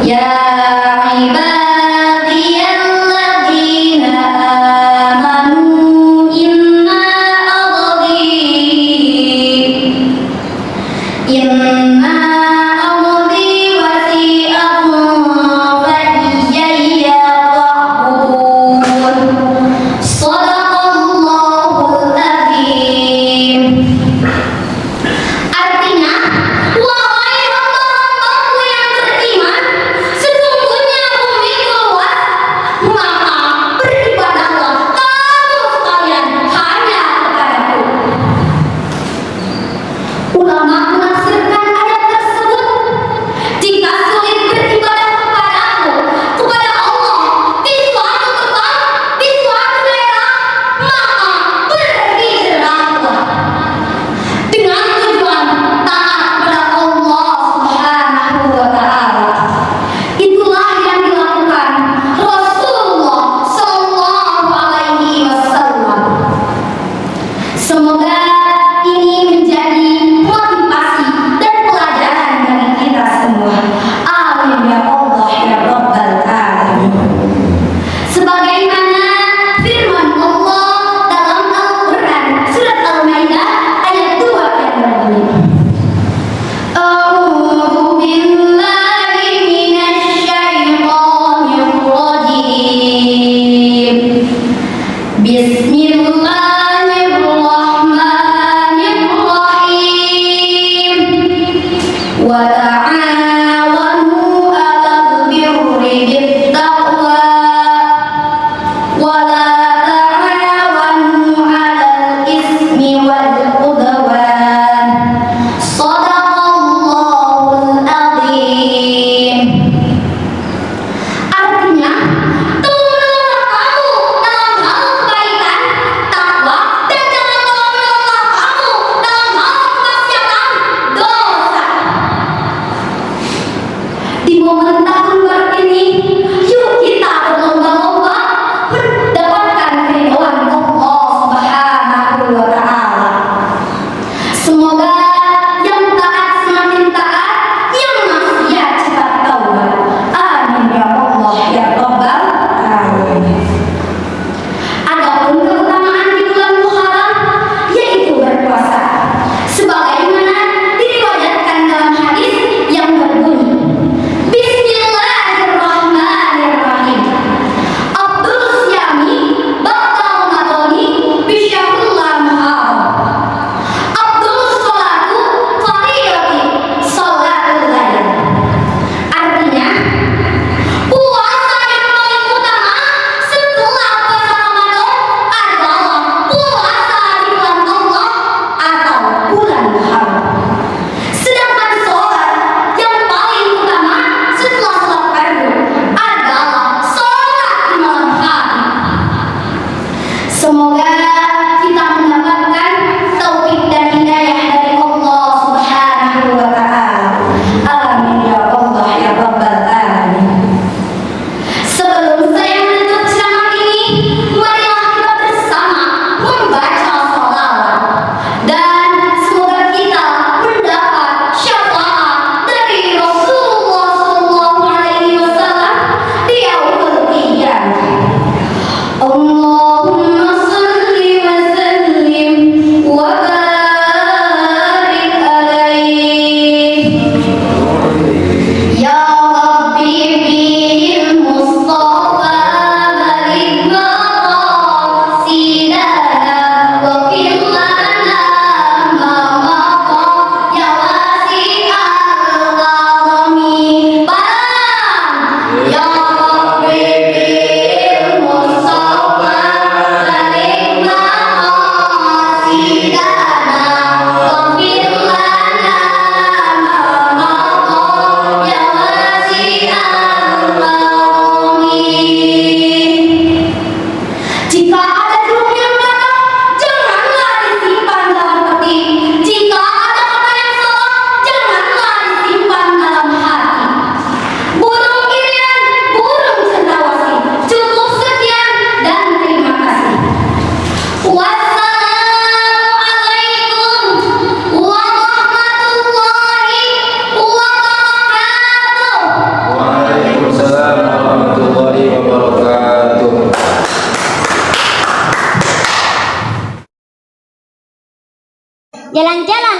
Ya ibadiyalladzina amanu inna ardi wasi'atun fa iyaya fa'budun. Shadaqallahul adzim. Artinya, wahai hamba-hambaku yang beriman, sesungguhnya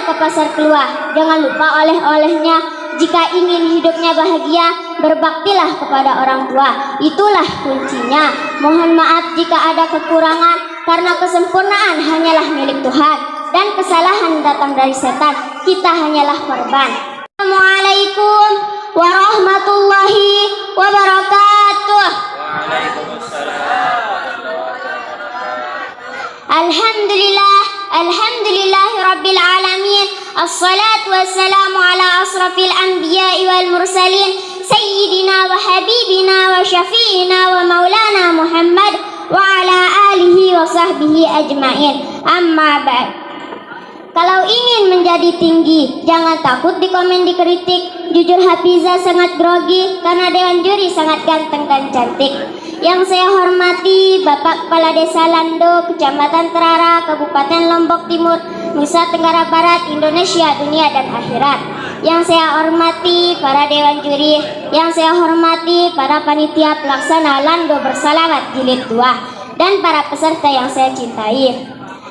ke pasar keluar, jangan lupa oleh-olehnya. Jika ingin hidupnya bahagia, berbaktilah kepada orang tua, itulah kuncinya. Mohon maaf jika ada kekurangan, karena kesempurnaan hanyalah milik Tuhan, dan kesalahan datang dari setan, kita hanyalah korban. Assalamualaikum warahmatullahi wabarakatuh. Alhamdulillahi rabbil alamin. Assalatu wassalamu ala asrafil anbiya'i wal mursalin, sayyidina wa habibina wa syafi'ina wa maulana Muhammad wa ala alihi wa sahbihi ajmain. Amma ba'd. Kalau ingin menjadi tinggi, jangan takut dikomen dikritik. Jujur Hafizah sangat grogi karena dewan juri sangat ganteng dan cantik. Yang saya hormati Bapak Kepala Desa Lando, Kecamatan Terara, Kabupaten Lombok Timur, Nusa Tenggara Barat, Indonesia, dunia dan akhirat. Yang saya hormati para dewan juri, yang saya hormati para panitia pelaksana Lando Bersalamat Jilid 2, dan para peserta yang saya cintai.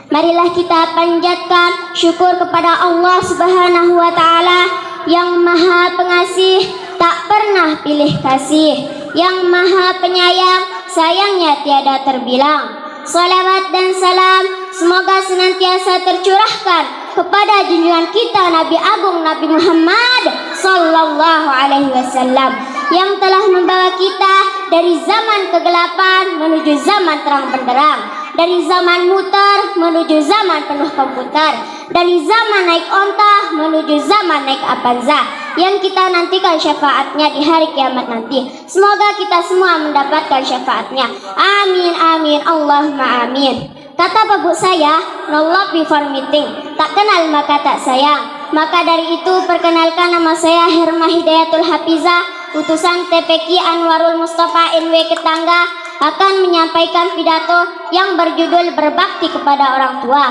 Marilah kita panjatkan syukur kepada Allah Subhanahu wa Ta'ala yang Maha Pengasih, tak pernah pilih kasih, yang Maha Penyayang, sayangnya tiada terbilang. Salawat dan salam semoga senantiasa tercurahkan kepada junjungan kita Nabi Agung Nabi Muhammad Sallallahu Alaihi Wasallam, yang telah membawa kita dari zaman kegelapan menuju zaman terang benderang, dari zaman muter menuju zaman penuh komputer, dari zaman naik onta menuju zaman naik Avanza, yang kita nantikan syafaatnya di hari kiamat nanti. Semoga kita semua mendapatkan syafaatnya. Amin amin Allahumma amin. Kata babu saya, no love before meeting, tak kenal maka tak sayang. Maka dari itu perkenalkan, nama saya Herma Hidayatul Hafizah, utusan TPQ Anwarul Mustafa NW Ketangga, akan menyampaikan pidato yang berjudul berbakti kepada orang tua.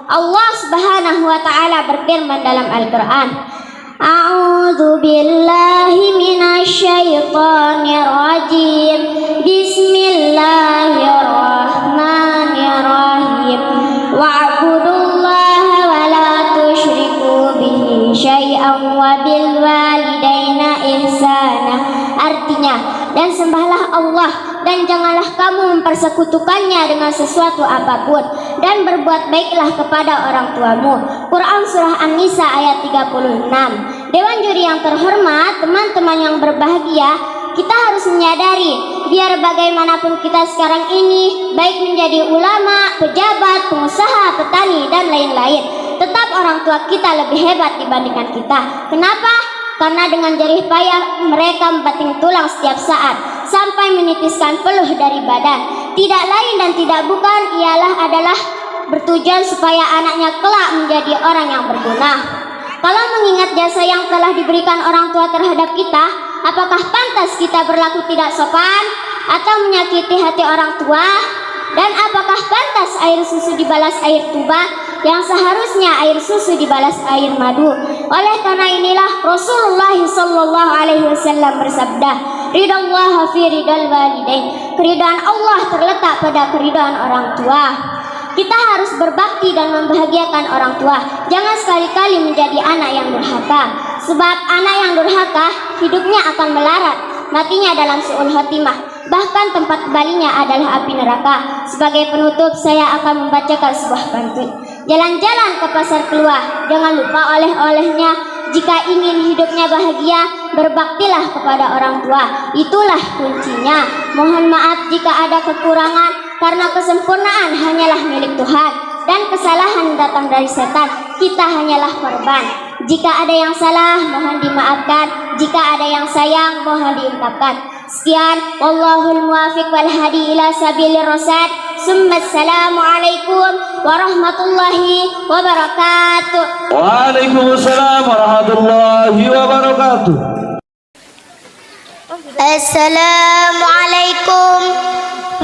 Allah Subhanahu wa Ta'ala berfirman dalam Al-Quran, A'udzu billahi minasyaitonir rajim. Bismillahirrahmanirrahim. Wa'budullaha wa la tusyriku bihi syai'an wa bil walidaina ihsana. Artinya, dan sembahlah Allah dan janganlah kamu mempersekutukannya dengan sesuatu apapun, dan berbuat baiklah kepada orang tuamu. Quran Surah An-Nisa ayat 36. Dewan juri yang terhormat, teman-teman yang berbahagia, kita harus menyadari, biar bagaimanapun kita sekarang ini, baik menjadi ulama, pejabat, pengusaha, petani, dan lain-lain, tetap orang tua kita lebih hebat dibandingkan kita. Kenapa? Karena dengan jerih payah mereka membanting tulang setiap saat sampai menitiskan peluh dari badan. Tidak lain dan tidak bukan adalah bertujuan supaya anaknya kelak menjadi orang yang berguna. Kalau mengingat jasa yang telah diberikan orang tua terhadap kita, apakah pantas kita berlaku tidak sopan atau menyakiti hati orang tua? Dan apakah pantas air susu dibalas air tuba, yang seharusnya air susu dibalas air madu? Oleh karena inilah Rasulullah Sallallahu Alaihi Wasallam bersabda, Ridallah fi ridal walidain. Keridhaan Allah terletak pada keridhaan orang tua. Kita harus berbakti dan membahagiakan orang tua. Jangan sekali-kali menjadi anak yang durhaka. Sebab anak yang durhaka hidupnya akan melarat, matinya dalam su'ul khotimah. Bahkan tempat kembalinya adalah api neraka. Sebagai penutup, saya akan membacakan sebuah pantun. Jalan-jalan ke pasar keluar, jangan lupa oleh-olehnya. Jika ingin hidupnya bahagia, berbaktilah kepada orang tua, itulah kuncinya. Mohon maaf jika ada kekurangan, karena kesempurnaan hanyalah milik Tuhan, dan kesalahan datang dari setan, kita hanyalah korban. Jika ada yang salah, mohon dimaafkan. Jika ada yang sayang, mohon diungkapkan. Sekian, wallahul muwafiq wal hadi ila sabilir rasyad. Assalamualaikum warahmatullahi wabarakatuh. Waalaikumsalam warahmatullahi wabarakatuh. Assalamualaikum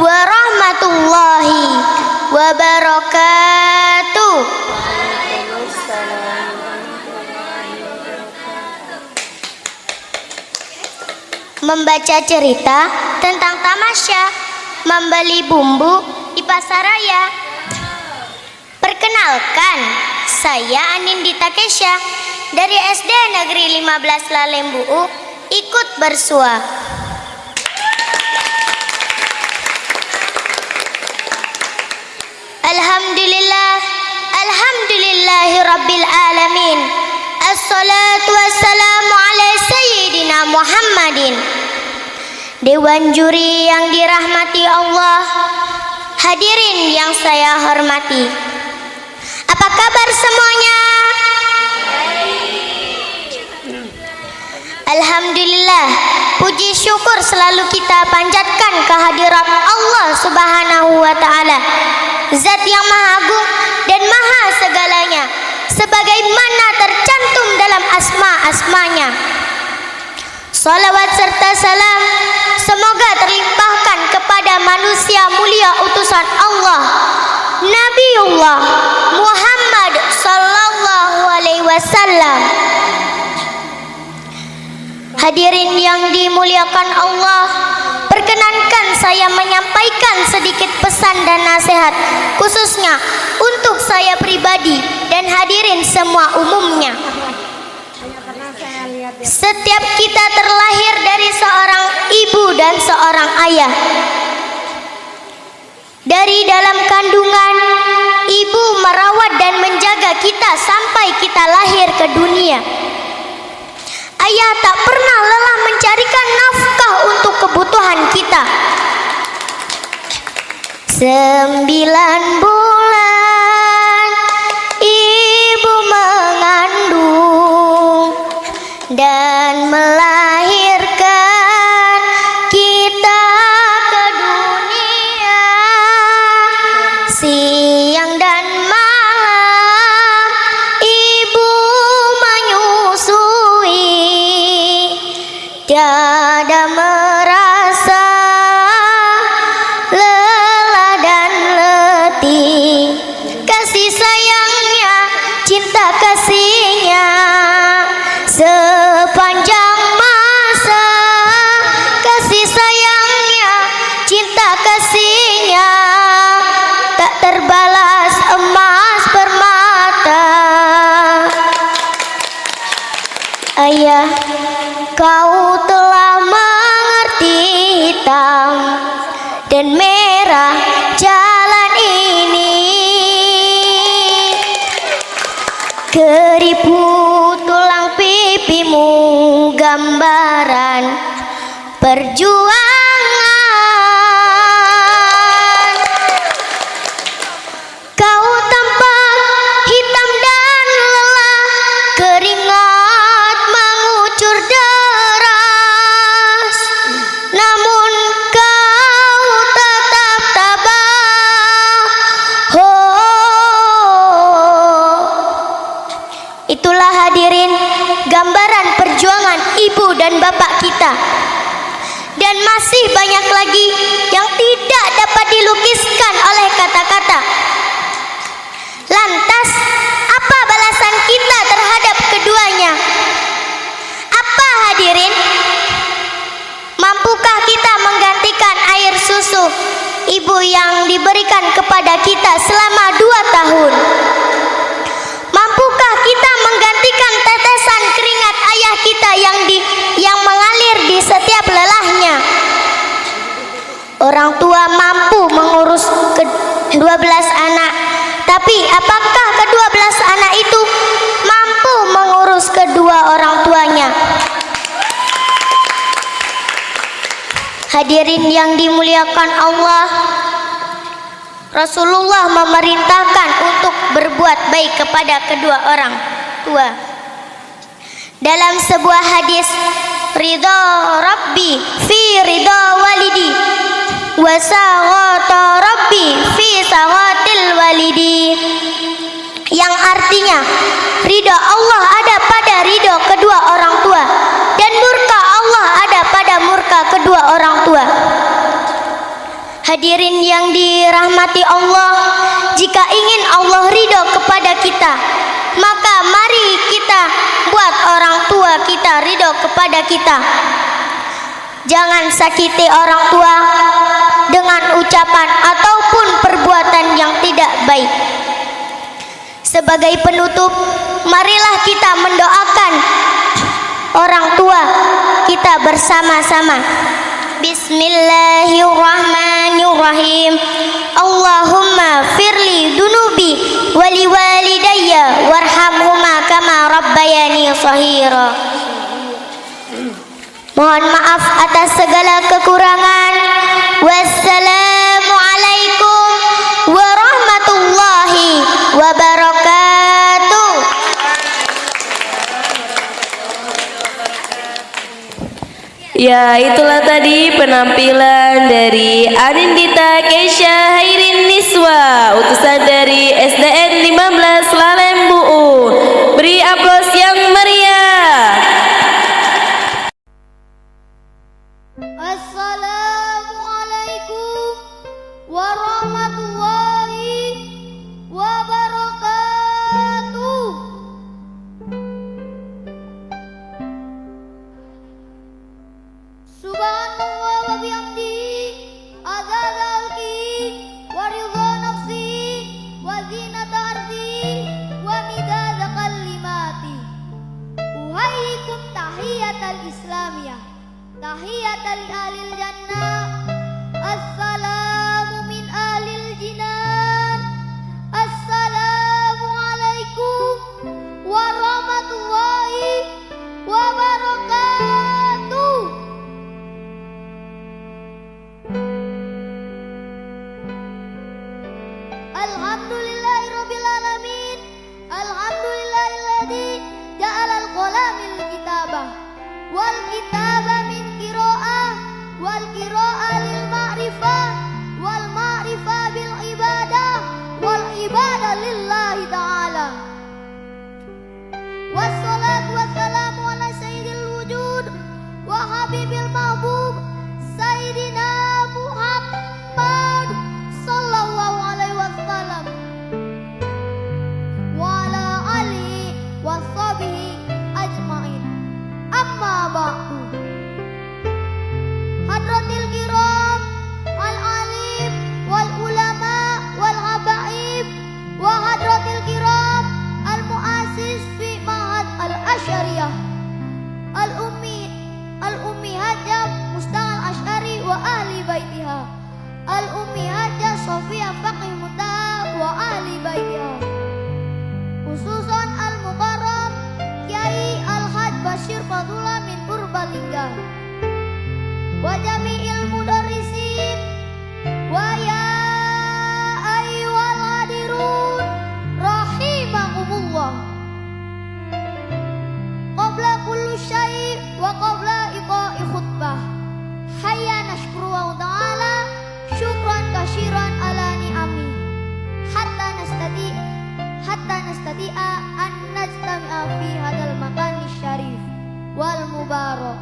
warahmatullahi wabarakatuh. Membaca cerita tentang tamasya membeli bumbu di pasaraya. Perkenalkan, saya Anindita Kesya dari SD Negeri 15 Lalembuu ikut bersua. Alhamdulillah, alhamdulillahi rabbil alamin. Assalatu wassalamu ala sayyidina Muhammadin. Dewan juri yang dirahmati Allah, hadirin yang saya hormati, apa kabar semuanya? Alhamdulillah, puji syukur selalu kita panjatkan kehadirat Allah Subhanahu wa ta'ala, Zat yang maha agung dan maha segalanya, sebagaimana tercantum dalam asma-asmanya. Salawat serta salam semoga terlimpahkan kepada manusia mulia utusan Allah, Nabiullah Muhammad sallallahu alaihi wasallam. Hadirin yang dimuliakan Allah, perkenankan saya menyampaikan sedikit pesan dan nasihat khususnya untuk saya pribadi dan hadirin semua umumnya. Setiap kita terlahir dari seorang ibu dan seorang ayah. Dari dalam kandungan, ibu merawat dan menjaga kita sampai kita lahir ke dunia. Ayah tak pernah lelah mencarikan nafkah untuk kebutuhan kita. 9 bulan ibu mengandung dan melahirkan kita ke dunia. Siang dan malam ibu menyusui, tiada merasa lelah dan letih. Kasih sayangnya, cinta kasihnya sepanjang masa. Kasih sayangnya, cinta kasihnya tak terbalas emas permata. Ayah, kau telah mengerti hitam dan merah jalan ini. Keriput tulang pipimu gambaran perjuangan. Kau tampak hitam dan lelah, keringat mengucur deras, namun kau tetap tabah. Itulah hadirin gambaran perjuangan ibu dan bapak kita. Dan masih banyak lagi yang tidak dapat dilukiskan oleh kata-kata. Lantas, apa balasan kita terhadap keduanya? Apa hadirin? Mampukah kita menggantikan air susu ibu yang diberikan kepada kita selama 2 tahun? Mampukah kita menggantikan tetesan keringat ayah kita yang mengalir di setiap lelahnya? Orang tua mampu mengurus ke-12 anak, tapi apakah ke-12 anak itu mampu mengurus kedua orang tuanya? Hadirin yang dimuliakan Allah, Rasulullah memerintahkan untuk berbuat baik kepada kedua orang tua. Dalam sebuah hadis, ridha Rabbi fi ridha walidi wa saghata Rabbi fi saghatil walidi, yang artinya ridha Allah ada pada ridha kedua orang tua dan murka Allah ada pada murka kedua orang tua. Hadirin yang dirahmati Allah, jika ingin Allah ridho kepada kita, maka mari kita buat orang tua kita ridho kepada kita. Jangan sakiti orang tua dengan ucapan ataupun perbuatan yang tidak baik. Sebagai penutup, marilah kita mendoakan orang tua kita bersama-sama. Bismillahirrahmanirrahim. Allahumma firli dunubi wali walidayya warhamhuma kama rabbayani shahira. Mohon maaf atas segala kekurangan. Wassalamualaikum warahmatullahi wabarakatuh. Ya, itulah tadi penampilan dari Anindita Keisha Hairin Niswa, utusan dari SDN 15 Lalem Buun. Beri aplaus yang meriah. Assalamualaikum warahmatullahi wabarakatuh. Subhanallah wa bihamdihi adada khalqihi wa ridha nafsihi wa zinata ardihi wa midada kalimati. Uhayyikum tahiyatal islamiyah, tahiyatal alil jannah. Assalamu min alil jinan. Assalamualaikum warahmatullahi wabarakatuh. Alhamdulillahirabbil alamin. Alhamdulillahilladzi ja'alal qalamil kitabah wal kitabah min qiraah wal qiraah lil ma'rifah wal ma'rifah bil ibadah wal ibadah lillahi ta'ala. Wassalatu wassalamu ala sayyidil wujud wa habibil mahbub sayyidina Muhammad sallallahu alaihi wasallam wa ala alihi wa sahbihi ajmain. Amma ba'du. Hadratil kiram al alim wal ulama wal habaib wa hadratil kiram al muassis fi ma'had al asyariyah al ummi hajjah Mustaqal Asy'ari wa ahli baitiha al ummi hajjah Sofia Faqih Muta wa ahli baitiha, khususan al mukarram Kiai al Haj Bashir Fadullah min Purbalingga wa jami'il mudarrisin wa ya ayyuhal hadirun rahimakumullah. Qabla kulli syai' wa qabla iqa'i khutbah, hayya nashkuru wa ta'ala syukran kasyiran ala ni'ami hatta nastati'a an najtami'a fi hadal makan syarif wal mubarak.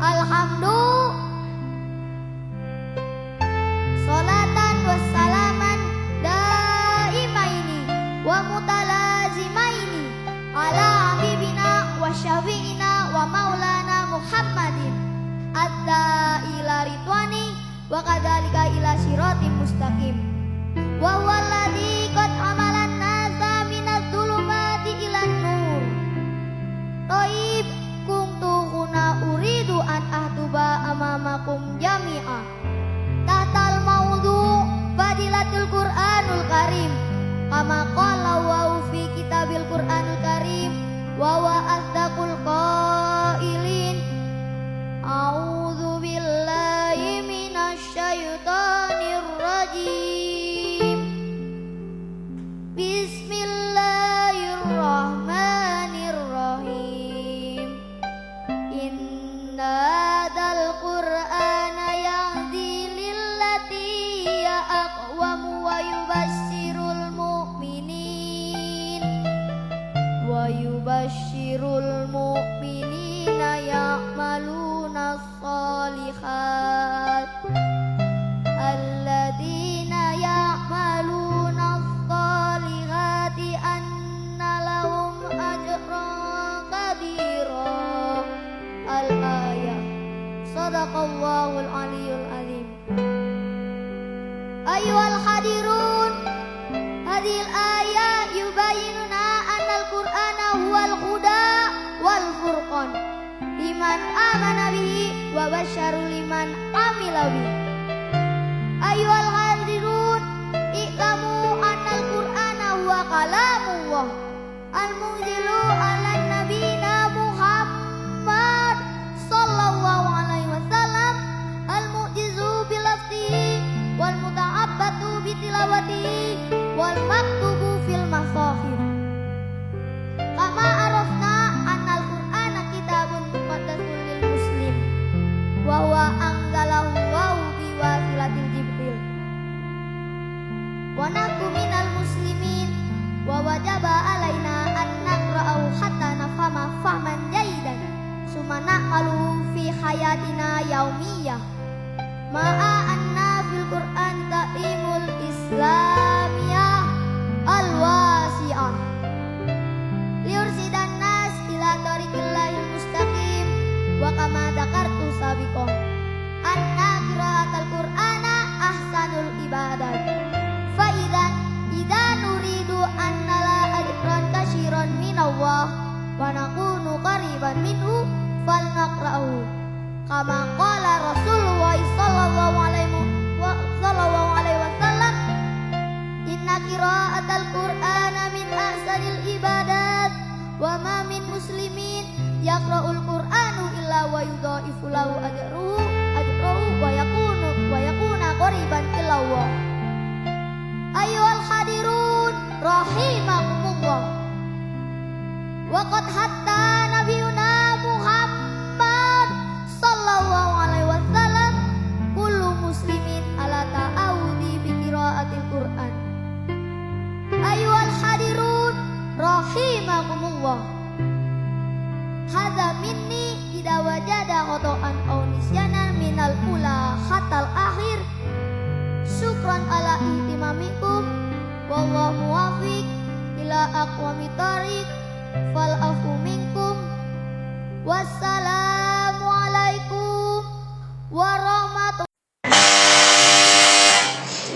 Alhamdulillah, salatan wassalaman daimaini wa mutalazimaini ala habibina wa syafi'ina wa maulana Muhammadin adda ila ridwani wa kadzalika ila siratim mustaqim wa huwa alladzi qad amalan nasa minadz zulumati ilan nur. Thayyib kuntu kuna uridu an ahtuba amamakum jami'a tahtal maudhu fadilatul Qur'anul Karim kama qala wa fi kitabil Qur'anul Karim wa wa asdaqul qailin. A'udzu billahi minasy syaithanir rajim. Bismillahirrahmanirrahim. Inna hadzal qur'ana yahdi lillati hiya aqwam wa yubasyirul mu'minin ya'maluna shalihat alladzina ya'maluna shalihati anna lahum ajran kabira. Al-ayah. Sadaqallahul aliyyul azim. Ayyuhal hadirun, hadhil ayah yubayyinuna annal Qur'ana huwal huda wal furqan liman amana bihi wa basyarul liman amila bihi. Ayyuhal hadirun, i'lamu annal Qur'ana huwa kalamullah al-munzilu ala nabiyina Muhammad sallallahu alaihi wasallam al-mu'jizu bilaftihi wal muta'abbatu bitilawatihi wal maktubu fil masahif. Kama arafna annal Qur'ana kitabun muqaddasun lil muslim wa huwa anzalahu wa biwasilatil jibril wa naku minal muslimin wa wajaba alaina an naqra'ahu hatta nafhama fahman jayyidan summa na'malu fi hayatina yaumiyah ma'a anna fil Qur'an ta'imul islamiyah al-wasi'ah liursidan nas ila tariqillahil mustaqim wa kama dzakartu sabiqan anna qira'atul Qur'ana ahsanul ibadat fa idza nuridu an nala ajran katsiran minallah wa nakunu qariban minhu falnaqra'u kama qala Rasulullah sallallahu alaihi wasallam inna qira'atul Qur'ana min ahsanil ibadat wa ma min muslimin yaqra'ul Qur'anu illa wa yudha'ifu lahu ajruhu wa yakuna qariban ilallah. Ayyuhal hadirun rahimakumullah, wa qad hatta nabiyuna Muhammad sallallahu alaihi wasallam kullu muslimin ala ta'awudi bi qiraatil Qur'an. Ayyuhal hadirun rahimakumullah, hadza minni idza wajada khata'an aw nisyanan minal ula hatal akhir syukran ala ihtimamikum wallahu muwafiq ila aqwamit thariq fal afu minkum wassalamu alaikum warahmatullahi.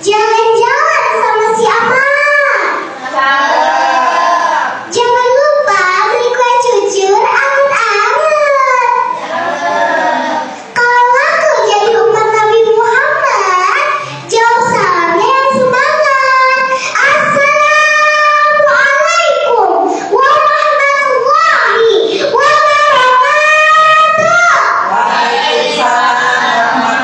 Jalan-jalan sama siapa? Jangan lupa beli kue cucur anget-anget. Kalau ngaku jadi umat Nabi Muhammad, jawab salamnya yang semangat. Assalamualaikum warahmatullahi wabarakatuh. Waalaikumsalam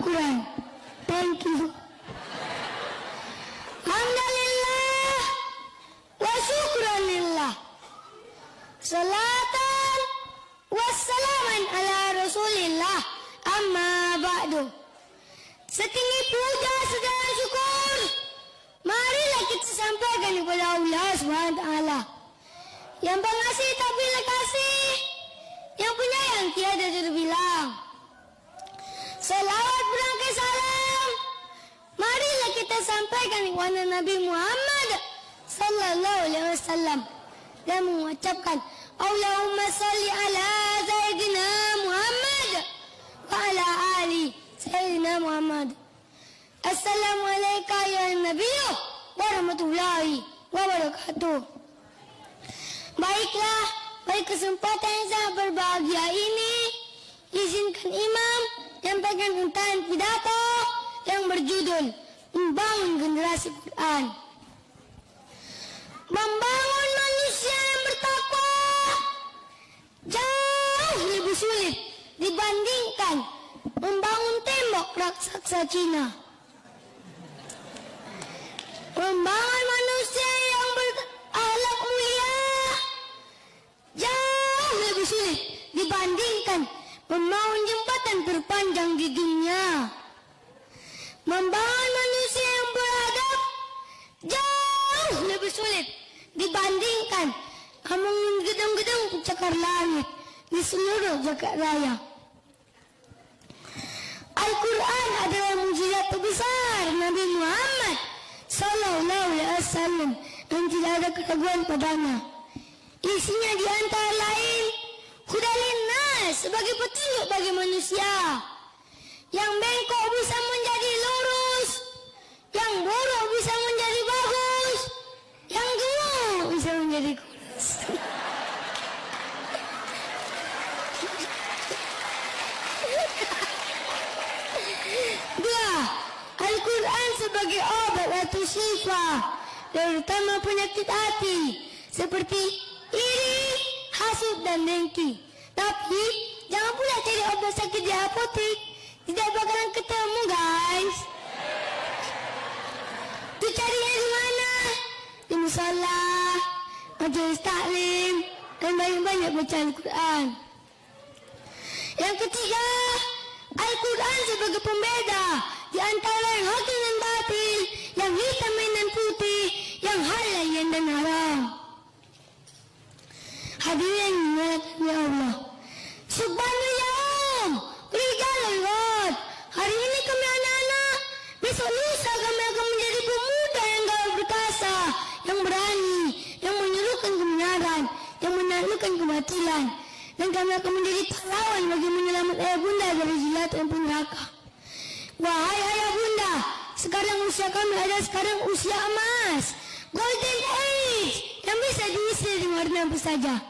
Quran. Thank you. Alhamdulillah wa syukranillah. Salatan wassalaman ala Rasulillah. Amma ba'du. Setinggi puja segala syukur, marilah kita sampaikan kepada Allah SWT yang pengasih tak bila kasih, yang penyayang tiada terbilang. Salawat berangkai salam, marilah kita sampaikan kepada Nabi Muhammad sallallahu alaihi wasallam dan mengucapkan Allahumma salli ala Sayyidina Muhammad wa ala ali Sayyidina Muhammad. Assalamualaikum ya Nabi warahmatullahi wabarakatuh. Baiklah, pada kesempatan yang sangat berbahagia ini, izinkan Imam menyampaikan untayan pidato yang berjudul Membangun Generasi Quran. Membangun manusia yang bertakwa jauh lebih sulit dibandingkan membangun tembok raksasa Cina. Membangun manusia yang berakhlak mulia jauh lebih sulit dibandingkan membangun jembatan terpanjang di dunia. Membangun manusia yang beradab jauh lebih sulit dibandingkan membangun gedung-gedung pencakar langit di seluruh jagat raya. Al-Quran adalah mukjizat terbesar Nabi Muhammad sallallahu alaihi wasallam yang tidak ada keraguan padanya. Isinya di antara lain hudal linnas sebagai petunjuk bagi manusia. Yang bengkok bisa menjadi lurus, yang buruk bisa menjadi bagus, yang gemuk bisa menjadi kurus. Dua, Al-Quran sebagai obat atau syifa, terutama penyakit hati seperti iri, hasut dan dengki. Tapi jangan pula cari obat sakit di apotek, tidak bakalan ketemu guys. Tu carinya di mana? Di musala, majelis taklim, dan banyak-banyak baca Al-Quran. Yang ketiga, Al-Quran sebagai pembeda di antara yang hakim dan batil, yang hitam dan putih, yang halal dan haram. Hadirin dimuliakan ya Allah. Subhanallah yaum, rijalul ghad. Hari ini kami anak-anak, besok lusa kami akan menjadi pemuda yang gagah perkasa, yang berani, yang menyerukan kebenaran, yang menaklukkan kebatilan. Dan kami akan menjadi pahlawan bagi menyelamatkan ayah bunda dari jilatan neraka. Wahai ayah bunda, sekarang usia kami adalah sekarang usia emas, golden age, yang bisa diisi dengan warna apa saja.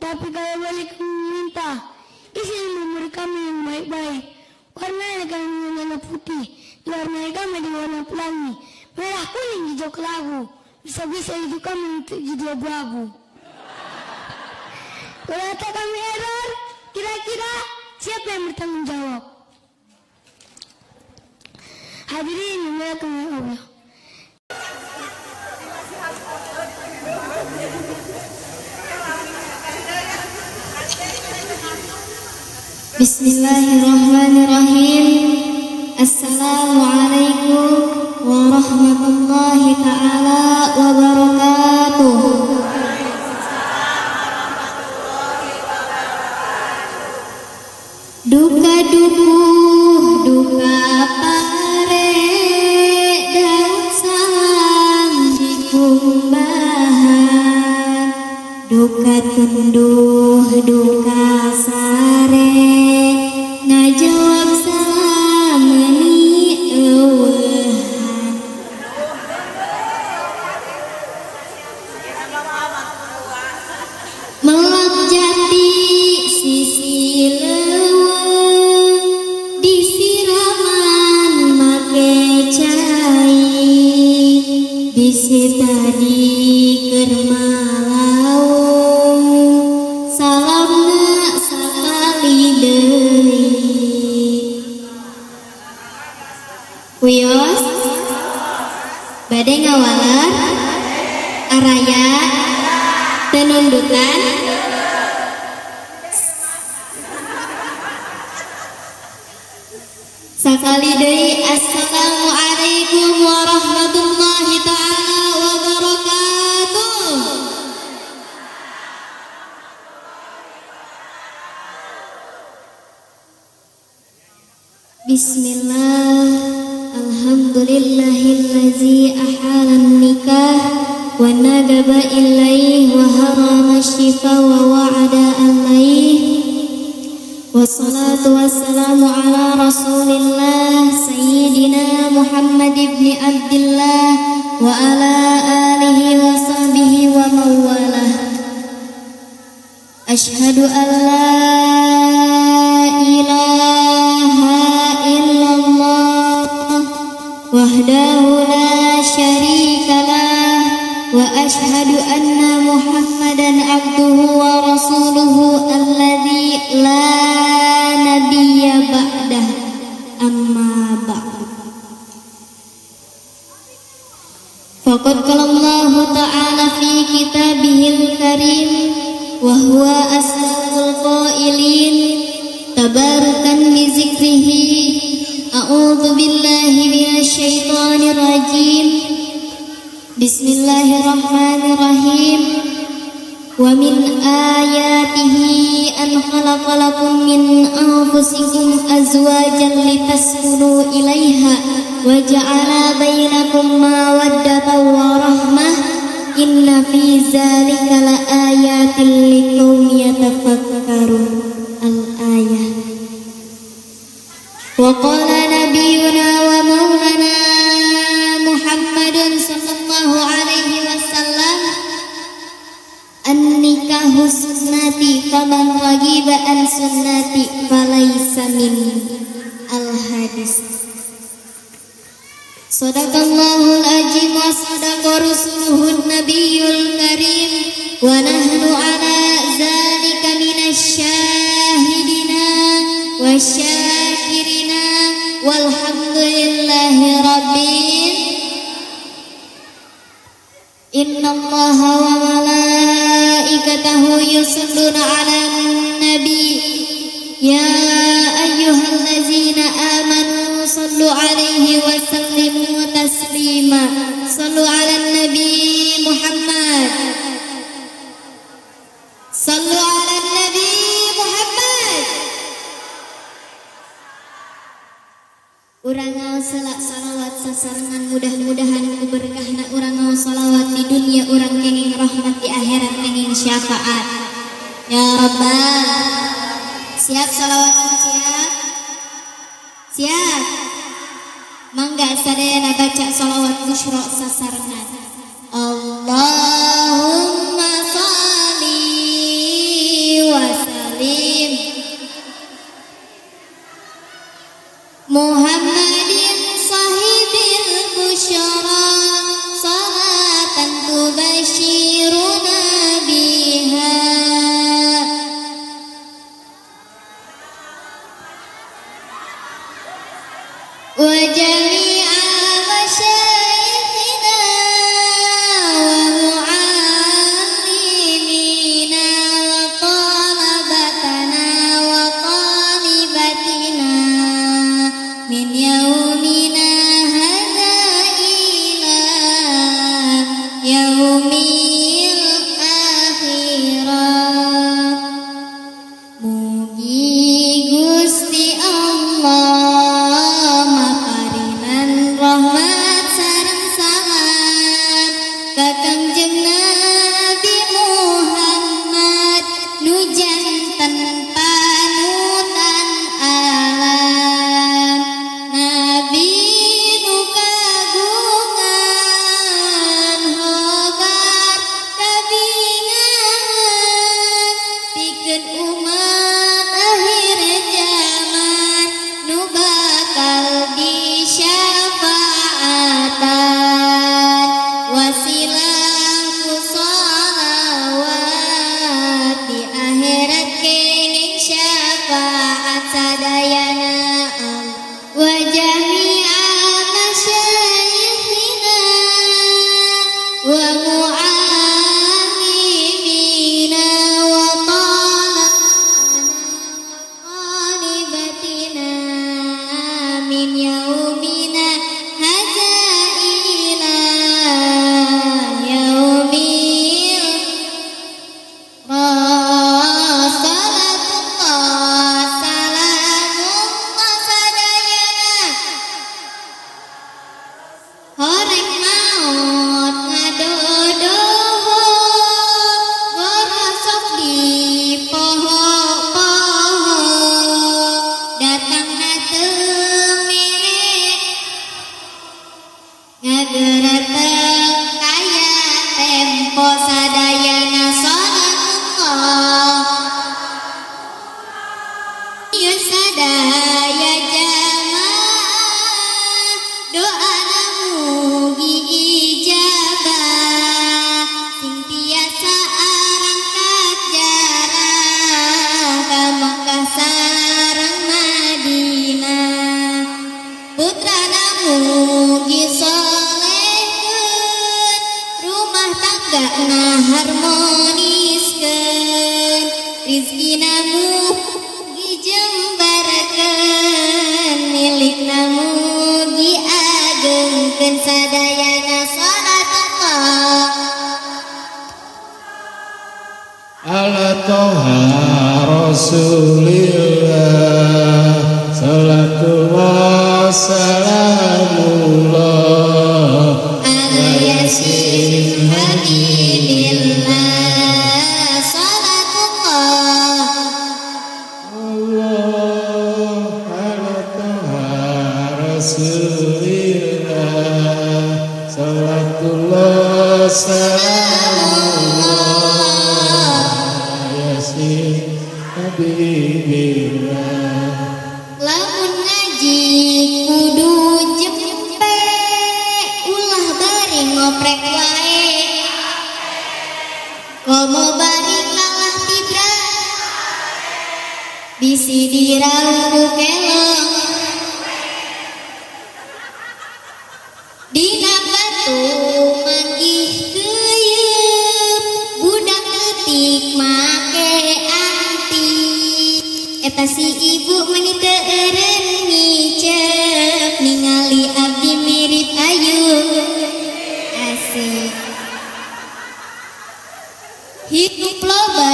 Tapi kalau boleh kami minta, isi umur kami yang baik-baik. Warnanya kami warna putih, diwarnai kami dengan warna pelangi, merah kuning hijau kelabu. Bisa-bisa hidup kami untuk jadi abu-abu. Kalau kami error, kira-kira siapa yang bertanggung jawab? Hadirin yang dimuliakan oleh Allah. Bismillahirrahmanirrahim. Assalamualaikum warahmatullahi ta'ala wabarakatuh. Duka dukuh, duka pare, daun salam dikumbahan. Duka tunduh, duka sare, ngajawab salam ni eueuhan. Melak jati sisi leuweung, disiraman make cai, bisi tadi keur malaung, salamna sakali deui. Bade ngawaler araya tenundukan sakali deui. Assalamualaikum warahmatullahi taala wabarakatuh. Bismillah, alhamdulillahillazi ahalan nikah wa nadaba ilaih wa harama syifa wa wa'ada alaih. Wassalatu wassalamu ala rasulillah sayyidina Muhammad ibn Abdillah wa ala alihi wa sahbihi wa mawalah. Ashhadu an la ilaha illallah wahdahu la syarikalah wa ashhadu anna Muhammadan abduhu wa rasuluhu alladzi la nabiyya ba'dah. Amma ba'd. Faqad qala Allah ta'ala fi kitabihil karim wa huwa asdaqul qailin tabarukan bi zikrihi. A'udzu billahi minasy syaithanir rajim. Bismillahirrahmanirrahim. Wa min ayatihi an khalaqalakum min anfusikum azwajan litaskunu ilaiha wa ja'ala bainakum mawaddatan wa rahmah. Inna fi dzalika laayatin liqaumin yatafakkarun. Al-ayah. Wa qala nabiyuna wa maulana Muhammadun sallallahu alaihi wasallam, an-nikahu sunnati faman raghiba an sunnati falaysa minni. Al-hadis. Sadaqallahul azim wa sadaqa rasuluhun nabiyul karim wa nahnu ala zalika minasyahidina wa syakirina walhamdulillahi rabbil. Innallaha wa malaikatahu yusholluna 'alan nabi ya ayyuhallazina amanu sallu 'alaihi wa sallimu taslima. Sallu 'alan nabi Muhammad. Sallu 'alan nabi Muhammad. Urang ngaos salawat sasarengan mudah-mudahan kuberkahna urang ngaos salawat di dunia urang kenging rahmat di akhirat kenging syafaat ya rabbal. Siap salawat siap? Siap. Mangga sadayana baca salawat busyra sasarengan. Allahumma shalli wa sallim Muhammadin sahibil busyara salatan tubashiruna biha wa jami'a masyayikhina wa rizki namu dijembarkan milik namu diagengkeun sadayana salatullah ala toha rasulillah salatullah salamullah ala yasin habibillah salatullah Allah ala toha rasulillah salatullah salamullah yasin habibillah lamun ngaji kudu jepe ulah bari ngoprek wae komo bari kalah tibra bisi dirauku kelong dina batu manggih keuyeum budak leutik make anti eta si ibu meuni teu eureun ngicep ningali abdi mirip ayu asik hidup loba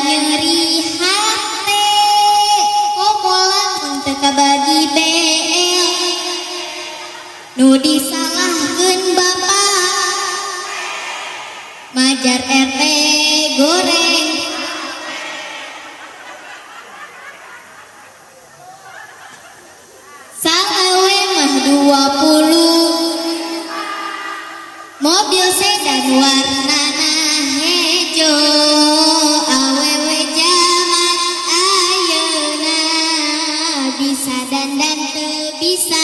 nyeri hate komo lamun teu kabagi bel nu disalahkeun bapak majar RT goreng salawe mah 20 mobil sedan warnana hejo awewe zaman ayeuna bisa dandan teu bisa.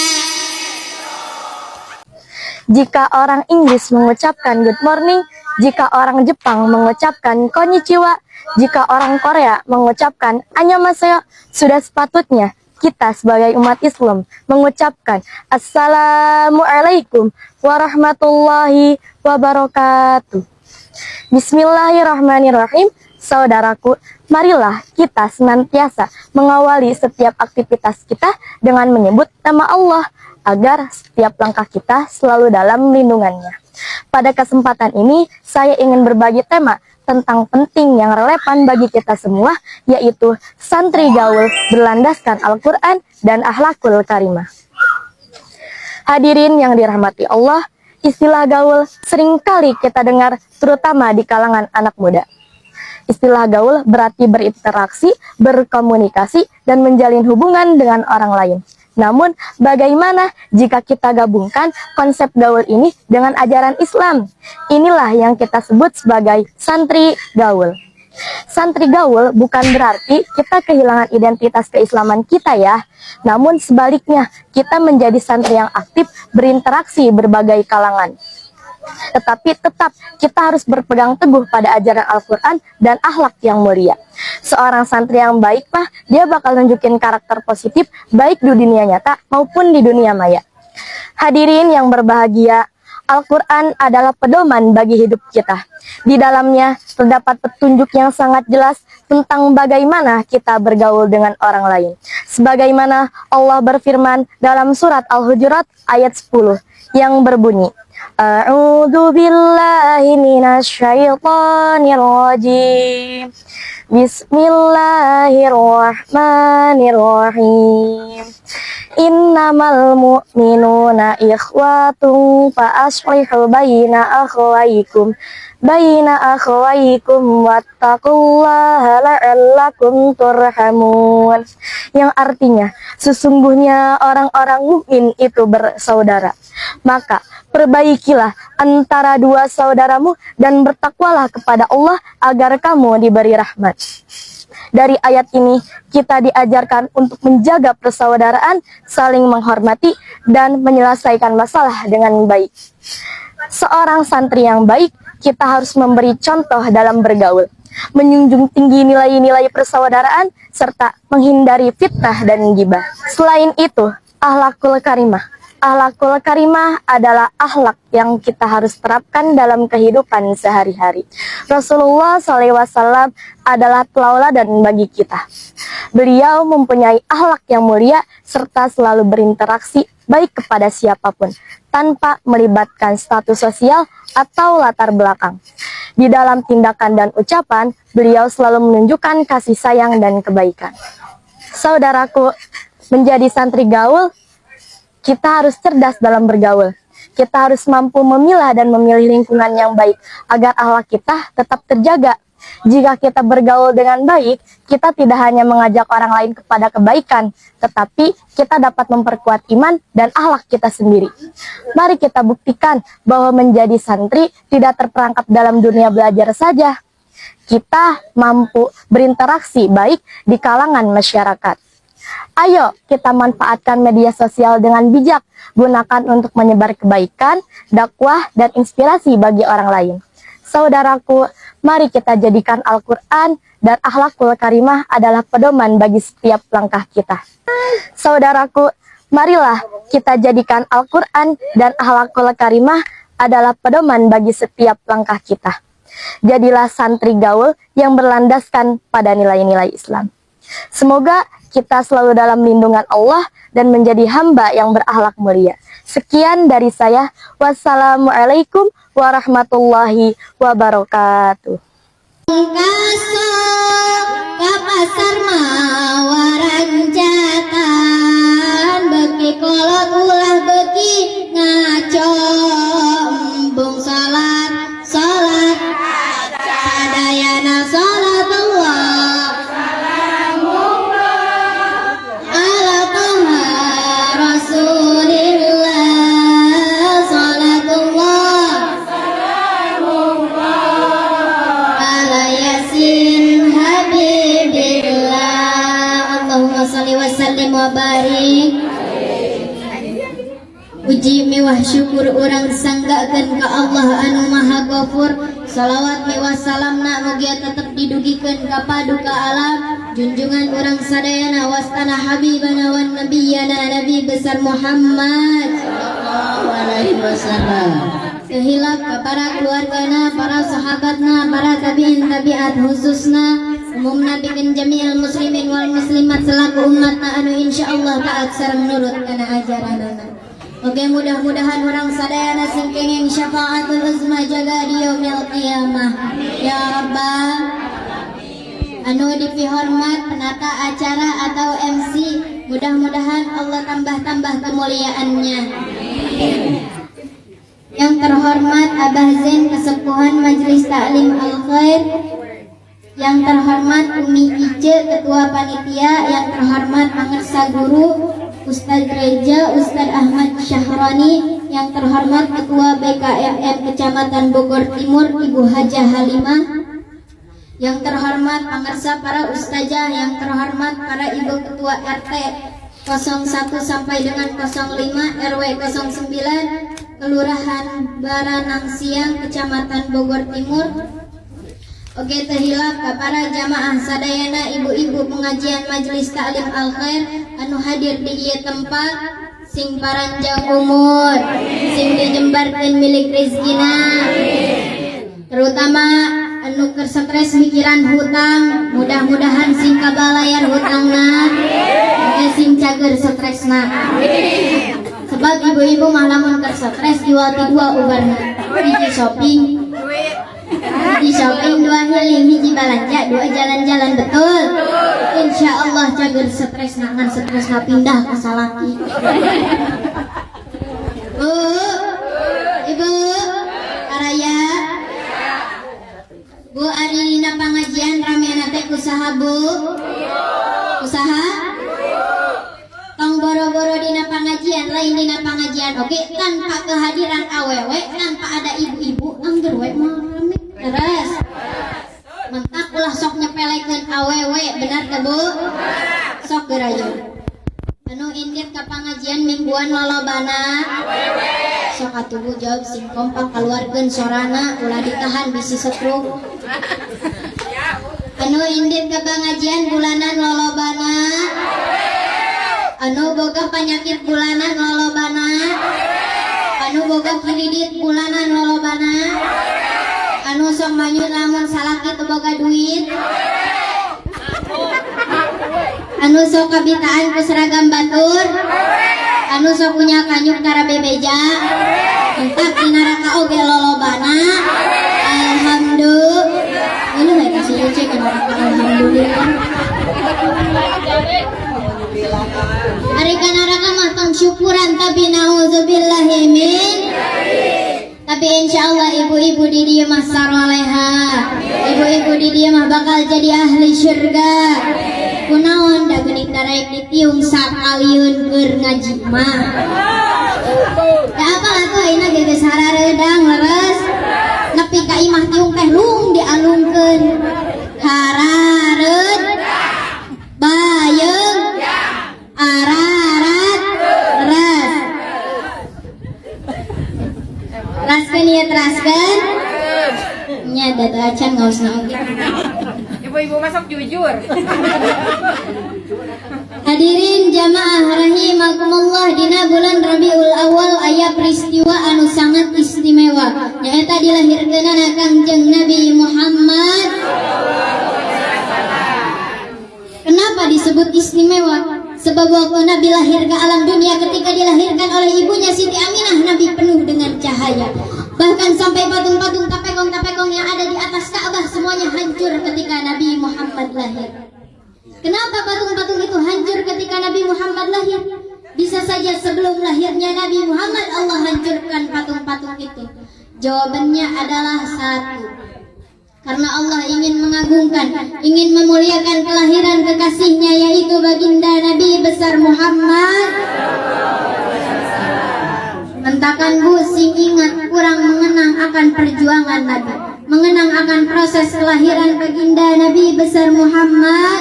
Jika orang Inggris mengucapkan good morning, jika orang Jepang mengucapkan konnichiwa, jika orang Korea mengucapkan annyeonghaseyo, sudah sepatutnya kita sebagai umat Islam mengucapkan Assalamualaikum warahmatullahi wabarakatuh. Bismillahirrahmanirrahim. Saudaraku, marilah kita senantiasa mengawali setiap aktivitas kita dengan menyebut nama Allah, agar setiap langkah kita selalu dalam lindungannya. Pada kesempatan ini, saya ingin berbagi tema tentang penting yang relevan bagi kita semua, yaitu santri gaul berlandaskan Al-Quran dan akhlakul karimah. Hadirin yang dirahmati Allah, istilah gaul seringkali kita dengar terutama di kalangan anak muda. Istilah gaul berarti berinteraksi, berkomunikasi, dan menjalin hubungan dengan orang lain. Namun, bagaimana jika kita gabungkan konsep gaul ini dengan ajaran Islam? Inilah yang kita sebut sebagai santri gaul. Santri gaul bukan berarti kita kehilangan identitas keislaman kita ya. Namun sebaliknya, kita menjadi santri yang aktif berinteraksi berbagai kalangan. Tetapi tetap kita harus berpegang teguh pada ajaran Al-Quran dan akhlak yang mulia. Seorang santri yang baik mah, dia bakal nunjukin karakter positif baik di dunia nyata maupun di dunia maya. Hadirin yang berbahagia, Al-Quran adalah pedoman bagi hidup kita. Di dalamnya terdapat petunjuk yang sangat jelas tentang bagaimana kita bergaul dengan orang lain. Sebagaimana Allah berfirman dalam surat Al-Hujurat ayat 10 yang berbunyi, A'udzu billahi minasyaitonir rajim. Bismillahirrahmanirrahim. Innamal mu'minuna ikhwatun fa aslihu baina akhawaykum wattaqullaha la'allakum turhamun. Yang artinya, sesungguhnya orang-orang mukmin itu bersaudara. Maka perbaikilah antara dua saudaramu dan bertakwalah kepada Allah agar kamu diberi rahmat. Dari ayat ini kita diajarkan untuk menjaga persaudaraan, saling menghormati, dan menyelesaikan masalah dengan baik. Seorang santri yang baik, kita harus memberi contoh dalam bergaul, menjunjung tinggi nilai-nilai persaudaraan, serta menghindari fitnah dan ghibah. Selain itu, akhlakul karimah Akhlakul karimah adalah akhlak yang kita harus terapkan dalam kehidupan sehari-hari. Rasulullah SAW adalah tauladan bagi kita. Beliau mempunyai akhlak yang mulia serta selalu berinteraksi baik kepada siapapun tanpa melibatkan status sosial atau latar belakang. Di dalam tindakan dan ucapan, beliau selalu menunjukkan kasih sayang dan kebaikan. Saudaraku, menjadi santri gaul, kita harus cerdas dalam bergaul. Kita harus mampu memilah dan memilih lingkungan yang baik agar akhlak kita tetap terjaga. Jika kita bergaul dengan baik, kita tidak hanya mengajak orang lain kepada kebaikan, tetapi kita dapat memperkuat iman dan akhlak kita sendiri. Mari kita buktikan bahwa menjadi santri tidak terperangkap dalam dunia belajar saja. Kita mampu berinteraksi baik di kalangan masyarakat. Ayo kita manfaatkan media sosial dengan bijak, gunakan untuk menyebar kebaikan, dakwah, dan inspirasi bagi orang lain. Saudaraku, mari kita jadikan Al-Quran dan akhlakul karimah adalah pedoman bagi setiap langkah kita. Saudaraku, marilah kita jadikan Al-Quran dan akhlakul karimah adalah pedoman bagi setiap langkah kita. Jadilah santri gaul yang berlandaskan pada nilai-nilai Islam. Semoga kita selalu dalam lindungan Allah dan menjadi hamba yang berakhlak mulia. Sekian dari saya. Wassalamualaikum warahmatullahi wabarakatuh. Kasok ka pasar mawaranjatan beki kolot ulah beki ngaco embung salat sadayana salatullah ala toha rasulillah salatullah ala yasin habibillah Allahumma salli wa sallim wa barik. Puji mewah syukur orang sanggakeun ka Allah anu maha ghafur. Salawat mewah salamna mugia tetep didugikeun ka paduka alam junjungan orang sadayana wastana habibana wan nabiyana nabi besar Muhammad sallallahu alaihi wasallam. Sehilap ka para keluargana, para sahabatna, para tabi'in tabi'at khususna umumna bikin jami'al muslimin wal muslimat selaku umatna anu insyaallah taat sareng nurut kana ajaranana. Oke, mudah-mudahan orang sadayana sing kenging syafaatul uzma jaga di yaumil qiyamah. Ya Rabbah, anu dipihormat penata acara atau MC, mudah-mudahan Allah tambah-tambah kemuliaannya. Yang terhormat Abah Zain Kesepuhan Majelis Ta'lim Al-Khair, yang terhormat Umi Ice Ketua Panitia, yang terhormat Pangersa Guru Ustadz Gereja Ustadz Ahmad Syahrani, yang terhormat Ketua BKMM Kecamatan Bogor Timur Ibu Hajah Halimah, yang terhormat pangersa para ustazah, yang terhormat para ibu ketua RT 01 sampai dengan 05 RW 09 Kelurahan Baranang Siang Kecamatan Bogor Timur. Oke, tehilap ka para jamaah sadayana ibu-ibu pengajian Majelis Ta'lim Al-Khair anu hadir di ieu tempat, sing paranjang umur, sing dijembarkeun milik rezekina, terutama anu keur stres mikiran hutang, mudah-mudahan sing kabalayar hutangna, sing cager stresna. Sebab ibu-ibu mah lamun keur stres jual ti dua ubarna, hiji shopping, di shopping, dua healing, hiji balanja, dua jalan-jalan, betul. Insya Allah cager stres nangan stres pindah ke salaki. Bu, ibu, karaya, bu ari dina pangajian rameana teh kusaha bu, usaha. Tong boro-boro dina pengajian, lain dina pengajian. Oke, tanpa kehadiran awewe, tanpa ada ibu-ibu, angger we mah rame. Terus mentak ulah sok nyepelekeun awewe, benar teh Bu? Sok gerayu. Anu indit ka pangajian mingguan lolobana awewe. Sok atuh Bu jawab sing kompak kaluarkeun sorana ulah ditahan bisi setruk. Anu indit ka pangajian bulanan lolobana anu boga penyakit bulanan lolobana, anu boga kiridit bulanan lolobana, anu sok manyut lamun salaki teu boga duit, anu sok kabitaan ku seragam batur, anu sok punya kanyuk kara bebeja, entak di neraka oge lolobana. Alhamdulillah. Ini nggak kasih lucu ke neraka alhamdulillah. Hari ka neraka mah tong syukuran tapi nauzubillahi min. Tapi insyaallah ibu-ibu di dieu mah saroleha. Ibu-ibu di dieu mah bakal jadi ahli syurga. Kunaon da geuning daraek ditiung sakaliun keur ngaji mah. Da apalah tuh ayeuna geus harareudang leres. Nepi ka imah tiung teh lung dialungkeun. Harareud bayeung ararat ras. Raskeun ieu teraskeun. Nya datu acan ngaosna oge. Ibu-ibu masuk jujur. Hadirin jamaah rahimakumullah, dina bulan Rabiul Awal aya peristiwa anu sangat istimewa, nyaeta dilahirkeunana Kangjeng Nabi Muhammad. Kenapa disebut istimewa? Sebab waktu Nabi lahir ke alam dunia, ketika dilahirkan oleh ibunya Siti Aminah, Nabi penuh dengan cahaya. Bahkan sampai patung-patung tapekong-tapekong yang ada di atas Ka'bah semuanya hancur ketika Nabi Muhammad lahir. Kenapa patung-patung itu hancur ketika Nabi Muhammad lahir? Bisa saja sebelum lahirnya Nabi Muhammad Allah hancurkan patung-patung itu. Jawabannya adalah satu. Karena Allah ingin mengagungkan, ingin memuliakan kelahiran kekasihnya, yaitu baginda Nabi besar Muhammad. Mentakan bu sing ingat kurang mengenang akan perjuangan Nabi, mengenang akan proses kelahiran baginda Nabi besar Muhammad.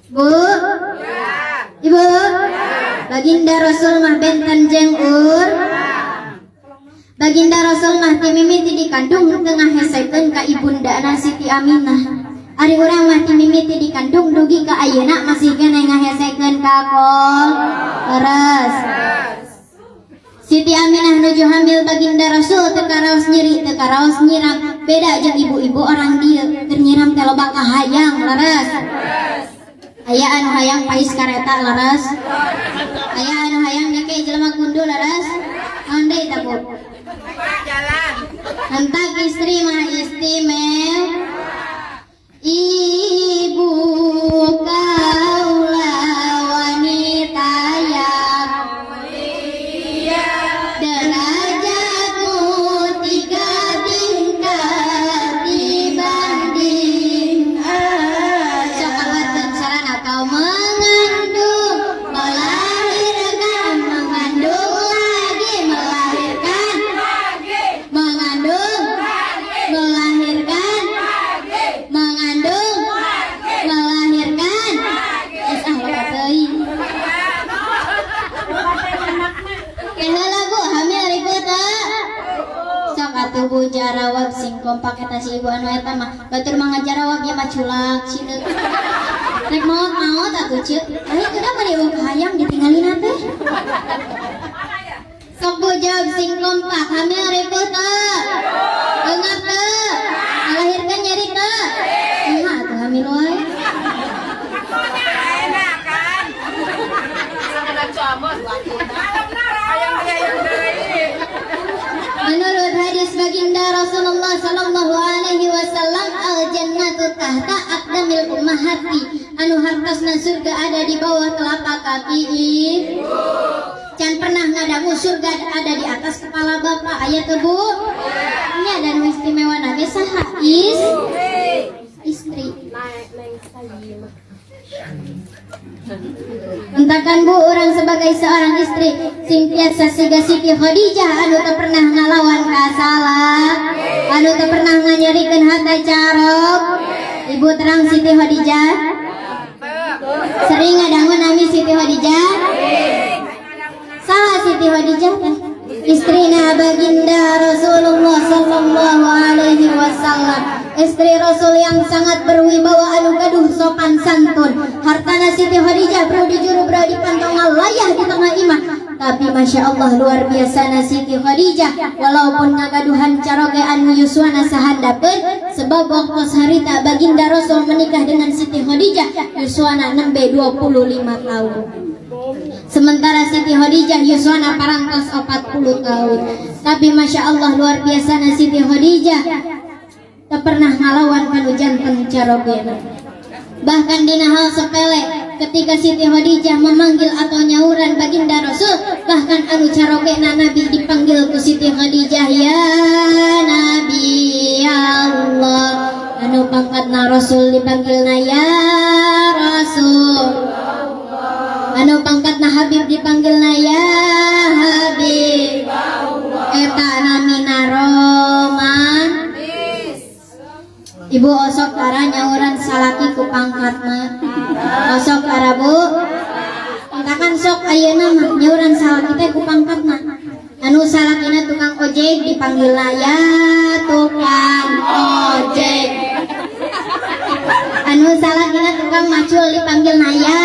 Bu, ibu, baginda Rasul mah benten jeung ur. Baginda Rasul mah ti mimiti dikandung tengah hesekeun ka ibundana Siti Aminah. Ari urang mah ti mimiti dikandung dugi ka ayeuna masih keneh ngahesekeun ka kol leres. Siti Aminah nuju hamil baginda Rasul teu karaos nyeri, teu karaos nyiram. Beda jeung ibu-ibu orang dieu, keur nyiram teh loba kahayang leres. Aya anu hayang pais kareta leres. Aya anu hayang nyake jelema kundu leres. Naon deui tah Bu? Hentak istri mah istimewa. Ibu kaulah wanita yang mulia, derajatmu 3 tingkat dibanding coklat dan sarana kau mengandung, melahirkan, mengandung lagi, melahirkan, mengandung, melahirkan, mengandung, melahirkan. Es loba teuing. Keheula Bu, hamil ribut teu? Sok atuh Bu jarawab sing kompak eta si ibu anu eta mah. Batur mah ngajarawab ya mah culak cileuk. Rek maot atuh ceuk. Ari kenapa deui wong hayang ditinggalina teh? Sok Bu jawab sing kompak, hamil ribut teu? Eungap teu? Ngalahirkeun nyeri teu? Kumaha atuh hamil wae? Menurut hadis baginda Rasulullah sallallahu alaihi wasallam, al jannatu tahta aqdamil ummahati, anu hartosna surga ada di bawah telapak kaki ibu. Can pernah ngadangu surga ada di atas kepala bapak, aya teu Bu? Nya dan istimewa na ge saha? Istri. Entakan Bu, orang sebagai seorang istri sing tiasa siga Siti Khadijah anu teu pernah ngalawan kasalah, anu teu pernah nganyerikeun hata carok. Ibu terang Siti Khadijah sering ngadangu nami Siti Khadijah. Salah Siti Khadijah teh istrina baginda Rasulullah sallallahu alaihi wasallam. istri Rasul yang sangat berwibawa anu gaduh sopan santun. Hartana Siti Khadijah bro dijuru bro dipantau ngalayah di tengah iman. Tapi Masya Allah luar biasa Siti Khadijah, walaupun ngagaduhan caroge anu yuswana sahandapeun, sebab waktu harita baginda Rasul menikah dengan Siti Khadijah yuswana nembe 25 tahun. Sementara Siti Khadijah yuswana parangtos 40 tahun. Tapi Masya Allah luar biasa Siti Khadijah tak pernah ngalawan kanu janten carogena. Bahkan dina hal sepele ketika Siti Khadijah memanggil atau nyauran baginda Rasul, bahkan anu carogena Nabi dipanggil ku Siti Khadijah, ya Nabi Allah. Anu pangkatna Rasul dipanggilna ya Rasul. Anu pangkatna Habib dipanggilna ya Habib. Eta namina Roman. Ibu osok kara nyauran salaki ku pangkatna. Osok kara bu. Engkakan sok ayeuna mah nyauran salaki teh ku pangkatna. Anu salakina tukang ojek dipanggilna ya tukang ojek. Anu salakina tukang macul dipanggilna ya